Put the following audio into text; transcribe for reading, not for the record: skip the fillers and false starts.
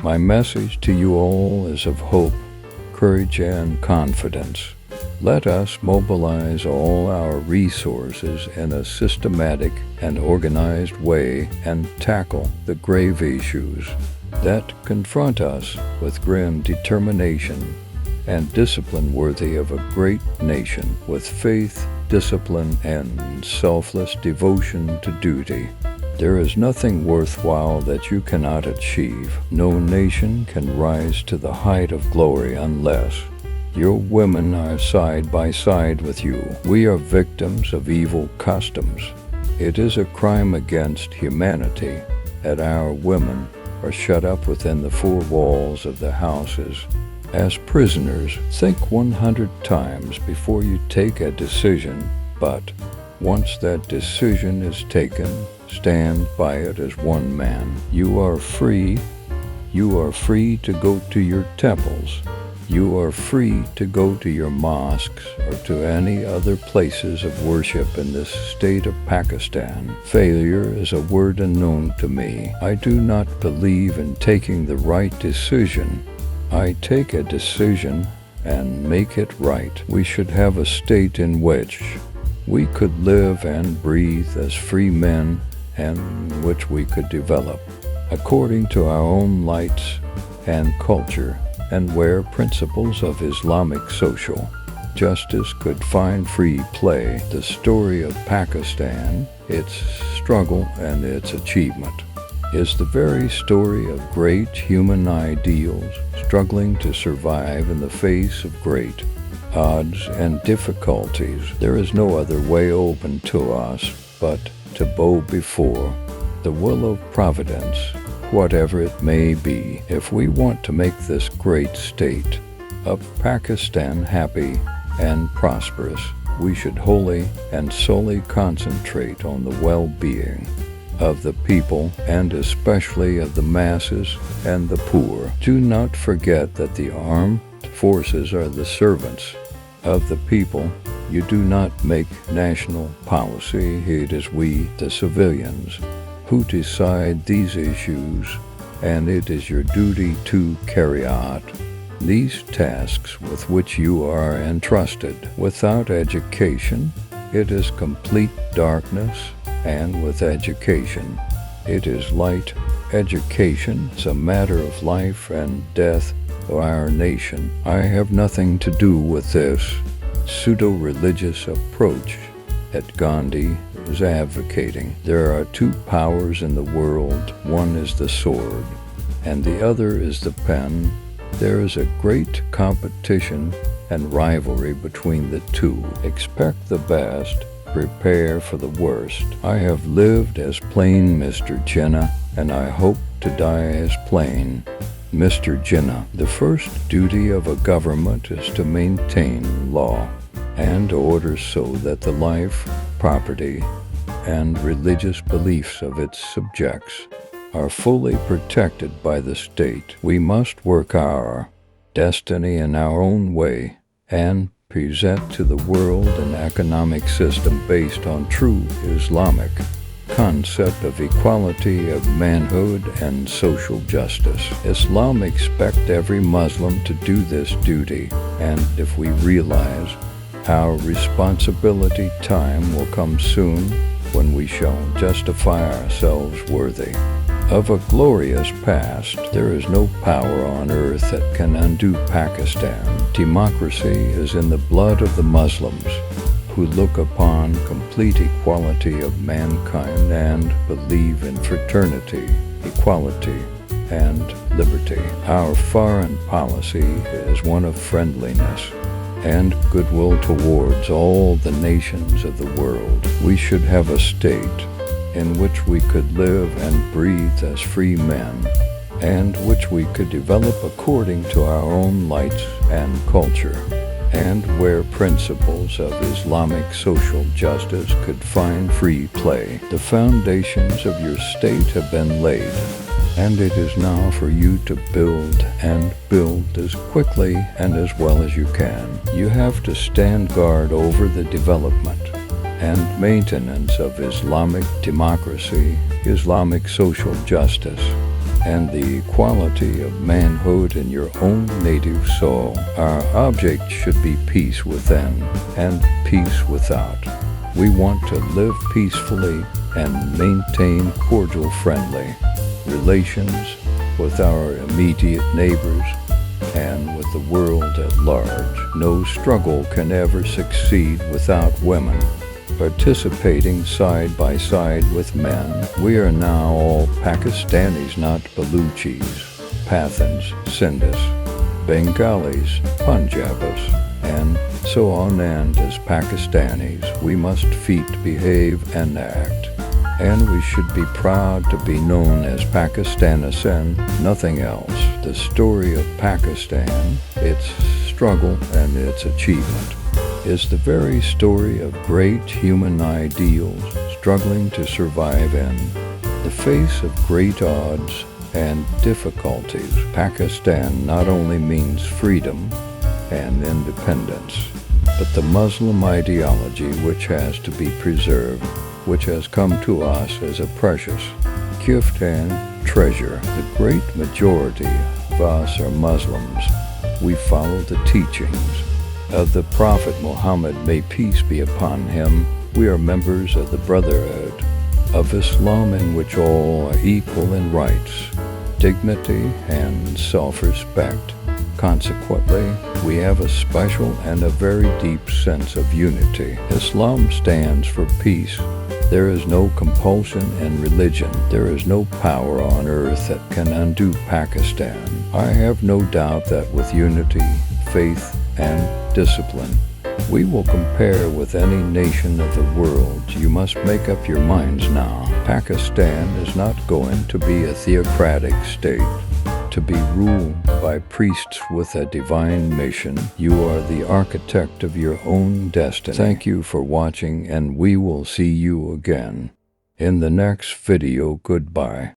My message to you all is of hope, courage, and confidence. Let us mobilize all our resources in a systematic and organized way and tackle the grave issues that confront us with grim determination and discipline worthy of a great nation, with faith, discipline, and selfless devotion to duty. There is nothing worthwhile that you cannot achieve. No nation can rise to the height of glory unless your women are side by side with you. We are victims of evil customs. It is a crime against humanity that our women are shut up within the four walls of the houses as prisoners. Think 100 times before you take a decision, but once that decision is taken, stand by it as one man. You are free. You are free to go to your temples. You are free to go to your mosques or to any other places of worship in this state of Pakistan. Failure is a word unknown to me. I do not believe in taking the right decision. I take a decision and make it right. We should have a state in which we could live and breathe as free men, and which we could develop according to our own lights and culture, and where principles of Islamic social justice could find free play. The story of Pakistan, its struggle and its achievement, is the very story of great human ideals struggling to survive in the face of great odds and difficulties. There is no other way open to us but to bow before the will of Providence, whatever it may be. If we want to make this great state of Pakistan happy and prosperous, we should wholly and solely concentrate on the well-being of the people, and especially of the masses and the poor. Do not forget that the armed forces are the servants of the people. You do not make national policy. It is we, the civilians, who decide these issues, and it is your duty to carry out these tasks with which you are entrusted. Without education, it is complete darkness, and with education, it is light. Education is a matter of life and death for our nation. I have nothing to do with this pseudo-religious approach that Gandhi is advocating. There are two powers in the world. One is the sword, and the other is the pen. There is a great competition and rivalry between the two. Expect the best, prepare for the worst. I have lived as plain Mr. Jinnah, and I hope to die as plain Mr. Jinnah. The first duty of a government is to maintain law and order so that the life, property, and religious beliefs of its subjects are fully protected by the state. We must work our destiny in our own way and present to the world an economic system based on true Islamic concept of equality of manhood and social justice. Islam expects every Muslim to do this duty, and if we realize our responsibility, time will come soon when we shall justify ourselves worthy of a glorious past. There is no power on earth that can undo Pakistan. Democracy is in the blood of the Muslims, who look upon complete equality of mankind and believe in fraternity, equality, and liberty. Our foreign policy is one of friendliness and goodwill towards all the nations of the world. We should have a state in which we could live and breathe as free men, and which we could develop according to our own lights and culture, and where principles of Islamic social justice could find free play. The foundations of your state have been laid, and it is now for you to build, and build as quickly and as well as you can. You have to stand guard over the development and maintenance of Islamic democracy, Islamic social justice, and the equality of manhood in your own native soil. Our object should be peace within and peace without. We want to live peacefully and maintain cordial friendly relations with our immediate neighbors and with the world at large. No struggle can ever succeed without women participating side by side with men. We are now all Pakistanis, not Baluchis, Pathans, Sindhis, Bengalis, Punjabis, and so on. And as Pakistanis, we must behave and act. And we should be proud to be known as Pakistanis and nothing else. The story of Pakistan, its struggle and its achievement, is the very story of great human ideals struggling to survive in the face of great odds and difficulties. Pakistan not only means freedom and independence, but the Muslim ideology which has to be preserved, which has come to us as a precious gift and treasure. The great majority of us are Muslims. We follow the teachings of the Prophet Muhammad, may peace be upon him. We are members of the Brotherhood of Islam, in which all are equal in rights, dignity, and self-respect. Consequently, we have a special and a very deep sense of unity. Islam stands for peace. There is no compulsion in religion. There is no power on earth that can undo Pakistan. I have no doubt that with unity, faith, and discipline, we will compare with any nation of the world. You must make up your minds now. Pakistan is not going to be a theocratic state, to be ruled by priests with a divine mission. You are the architect of your own destiny. Thank you for watching, and we will see you again in the next video. Goodbye.